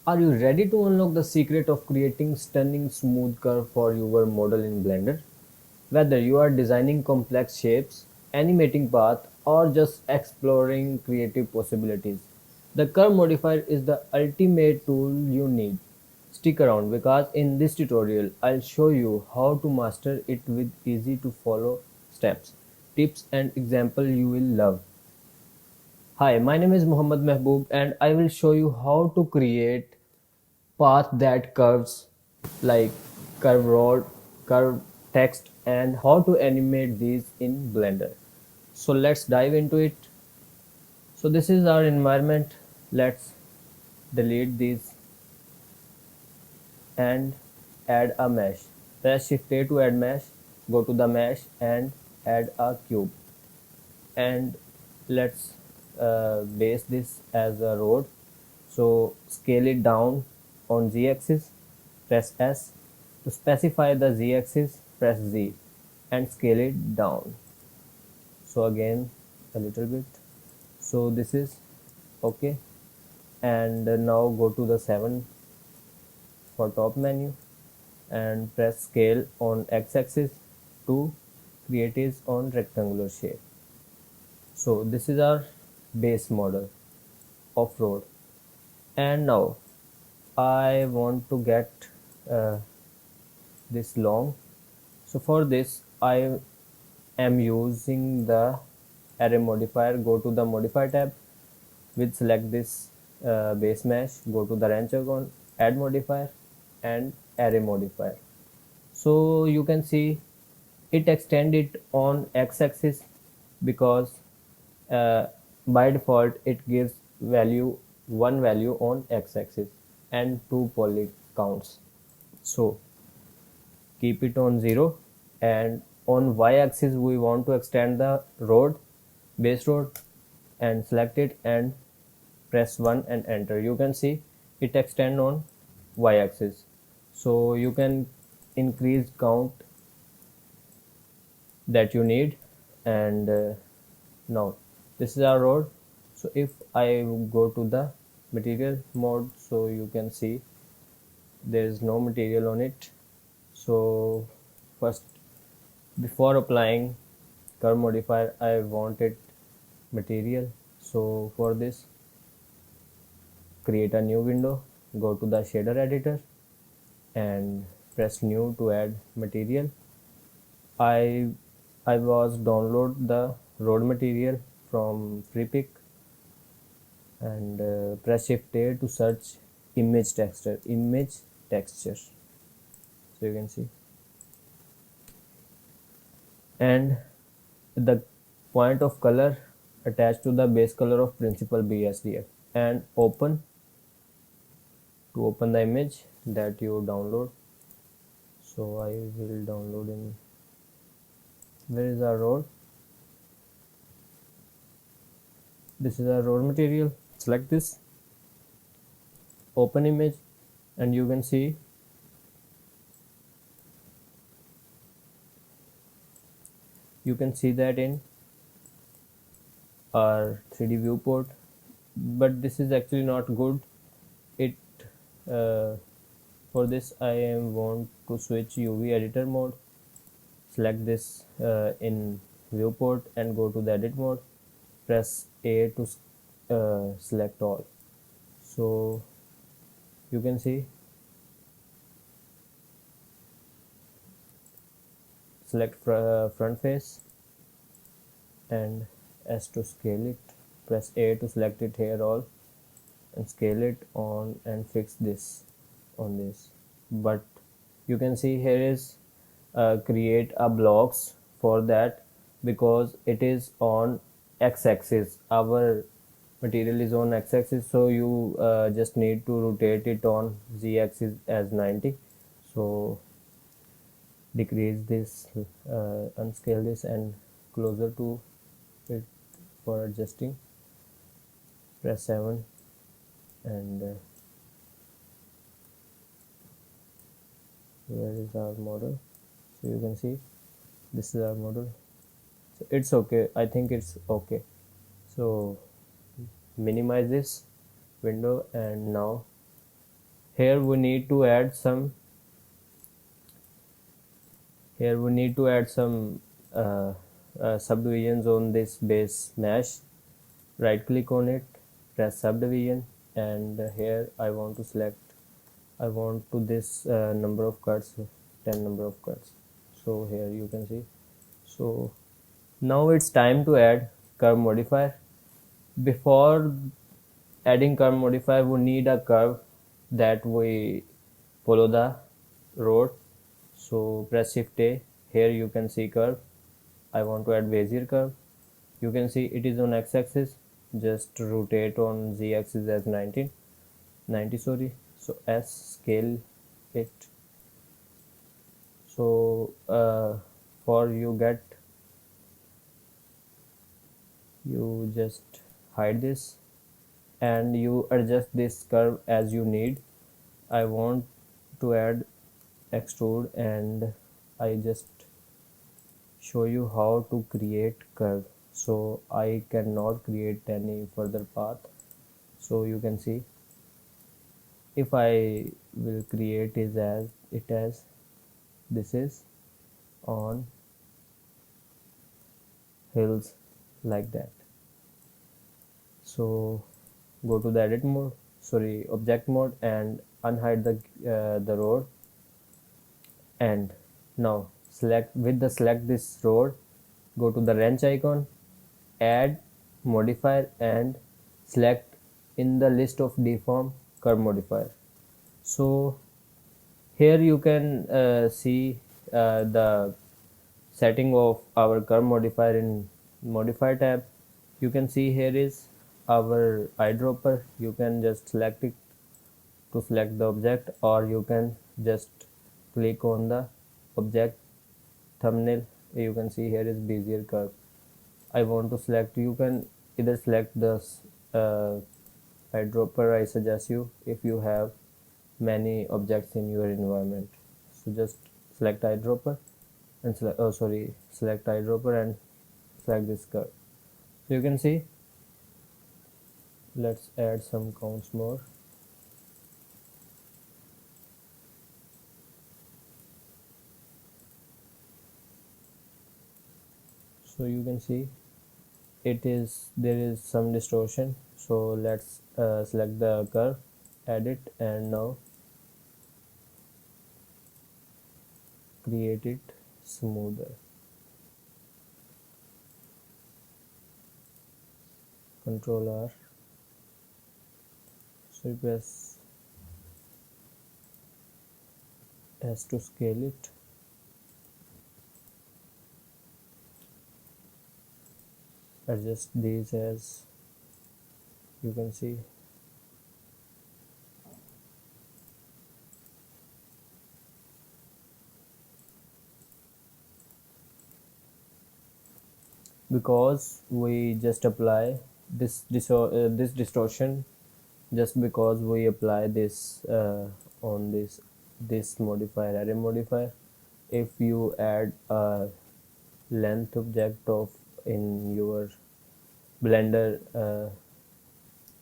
Are you ready to unlock the secret of creating stunning smooth curve for your model in Blender? Whether you are designing complex shapes, animating paths, or just exploring creative possibilities, the curve modifier is the ultimate tool you need. Stick around because in this tutorial I'll show you how to master it with easy to follow steps, tips and example you will love. Hi, my name is Muhammad Mehboob and I will show you how to create path that curves like curve road, curve text and how to animate these in Blender. So let's dive into it. So this is our environment. Let's delete these and add a mesh. Press Shift A to add mesh. Go to the mesh and add a cube. And let's base this as a road. So scale it down on z-axis, press S. To specify the z-axis, press Z and scale it down. So again a little bit. So this is okay. And now go to the 7 for top menu and press scale on x-axis to create is on rectangular shape. So this is our base model of road. And now I want to get uh, this long. So for this I am using the array modifier. Go to the modify tab with select this base mesh, go to the wrench icon, add modifier and array modifier. So you can see it extend it on x-axis because uh, by default it gives value one value on x-axis and two poly counts. So keep it on 0 and on y-axis we want to extend the road, base road and select it and press 1 and enter. You can see it extend on y-axis. So you can increase count that you need and now this is our road. So if I go to the material mode, so you can see there is no material on it. So first, before applying curve modifier I wanted material. So for this create a new window, go to the shader editor and press new to add material. I was download the road material from FreePic and press shift A to search image texture. So you can see and the point of color attached to the base color of principal BSDF and open to open the image that you download. So I will download in where is our road. This is our road material. Select this, open image and you can see that in our 3D viewport, but this is actually not good. It for this I am want to switch UV editor mode. Select this in viewport and go to the edit mode. Press A to select all. So you can see select front face and S to scale it. Press A to select it here all and scale it on and fix this on this. But you can see here is create a blocks for that because it is on x-axis. Our material is on x-axis, so you just need to rotate it on z-axis as 90. So decrease this, unscale this and closer to it for adjusting. Press 7 and where is our model? So you can see this is our model. So it's okay, I think it's okay. So minimize this window and now Here we need to add some uh, subdivisions on this base mesh. Right click on it, press subdivision, and here I want to select, I want to this number of cuts, 10 number of cuts. So here you can see. So now it's time to add curve modifier. Before adding curve modifier, we need a curve that we follow the road. So press shift A. Here you can see curve. I want to add Bezier curve. You can see it is on x-axis. Just rotate on z-axis as 90, sorry. So S, scale it. So for you just hide this and you adjust this curve as you need. I want to add extrude, and I just show you how to create curve. So I cannot create any further path. So you can see, if I will create is as it as this is on hills like that. So go to the edit mode, sorry, object mode, and unhide the road. And now select this road, go to the wrench icon, add modifier, and select in the list of deform curve modifier. So here you can see the setting of our curve modifier in modifier tab. You can see here is our eyedropper. You can just select it to select the object, or you can just click on the object thumbnail. You can see here is Bezier curve. I want to select, you can either select the uh, eyedropper. I suggest you, if you have many objects in your environment, so just select eyedropper and select eyedropper and select this curve. So you can see, let's add some counts more. So you can see there is some distortion. So let's select the curve, edit, and now create it smoother. Control R. So you press S to scale it. Adjust these as you can see. Because we just apply this distortion, just because we apply this on this modifier, array modifier. If you add a length object of in your blender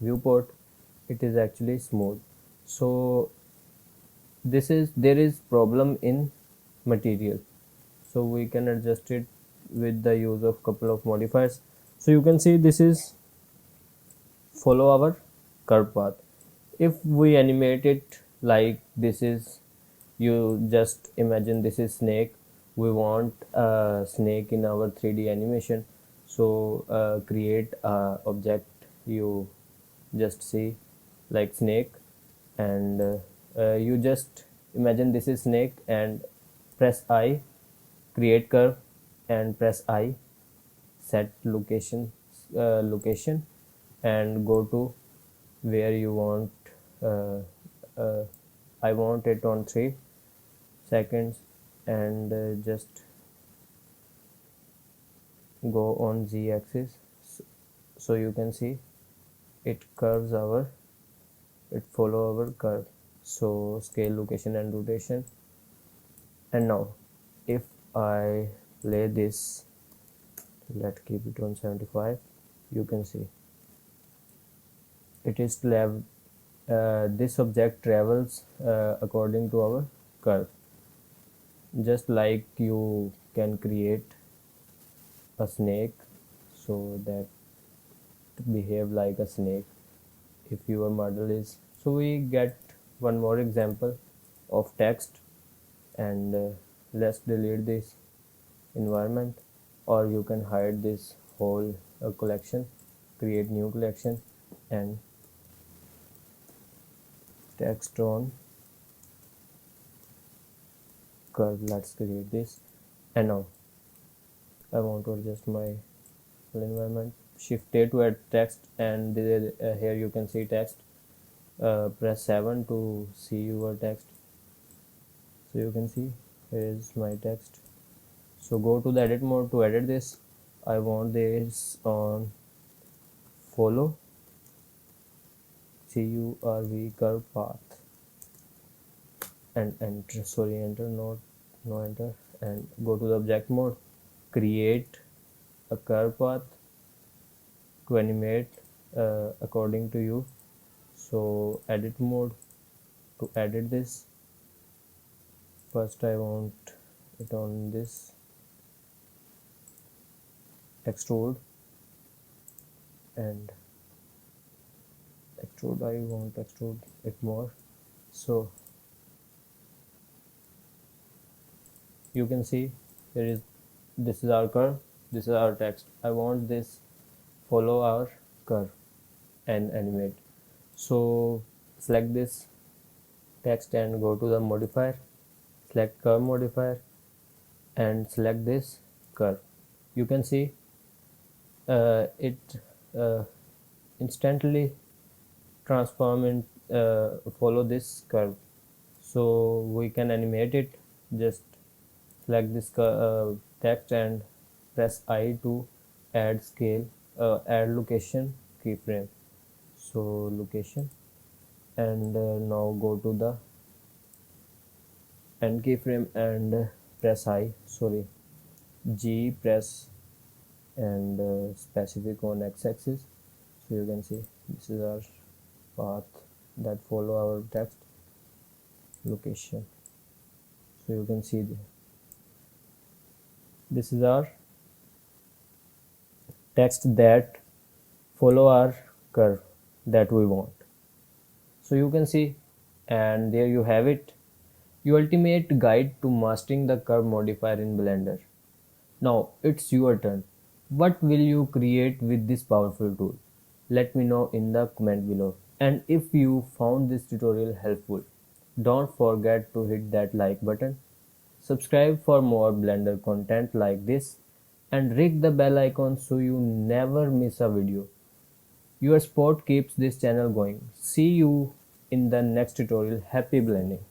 viewport, it is actually smooth. So there is problem in material, so we can adjust it with the use of couple of modifiers. So you can see this is follow our curve path. If we animate it like this is, you just imagine this is snake. We want a snake in our 3D animation. So create a object, you just see like snake, and you just imagine this is snake, and press I, create curve, and press I, set location, and go to where you want. uh, uh, I want it on 3 seconds, and just go on Z axis. So you can see it follow our curve. So scale, location, and rotation. And now if I play this, let's keep it on 75, you can see it is still have This object travels according to our curve. Just like you can create a snake so that behave like a snake if your model is. So we get one more example of text, and let's delete this environment, or you can hide this whole collection, create new collection, and text on curve. Let's create this, and now I want to adjust my environment. Shift A to add text, and here you can see text. Press 7 to see your text. So you can see here is my text. So go to the edit mode to edit this. I want this on follow curve curve path, and enter, sorry, enter, not no enter, and go to the object mode, create a curve path to animate according to you. So edit mode to edit this. First I want it on this extrude, and extrude, I want extrude it more. So you can see there is, this is our curve, this is our text. I want this follow our curve and animate. So select this text and go to the modifier, select curve modifier, and select this curve. You can see it uh, instantly transform and follow this curve. So we can animate it. Just select this text and press I to add scale, add location keyframe. So location, and now go to the end keyframe and press I, sorry, G, press, and specific on x-axis. So you can see this is our path that follow our text location. So you can see this is our text that follow our curve that we want. So you can see, and there you have it, your ultimate guide to mastering the curve modifier in Blender. Now it's your turn. What will you create with this powerful tool? Let me know in the comment below. And if you found this tutorial helpful, don't forget to hit that like button. Subscribe for more Blender content like this, and ring the bell icon so you never miss a video. Your support keeps this channel going. See you in the next tutorial. Happy blending.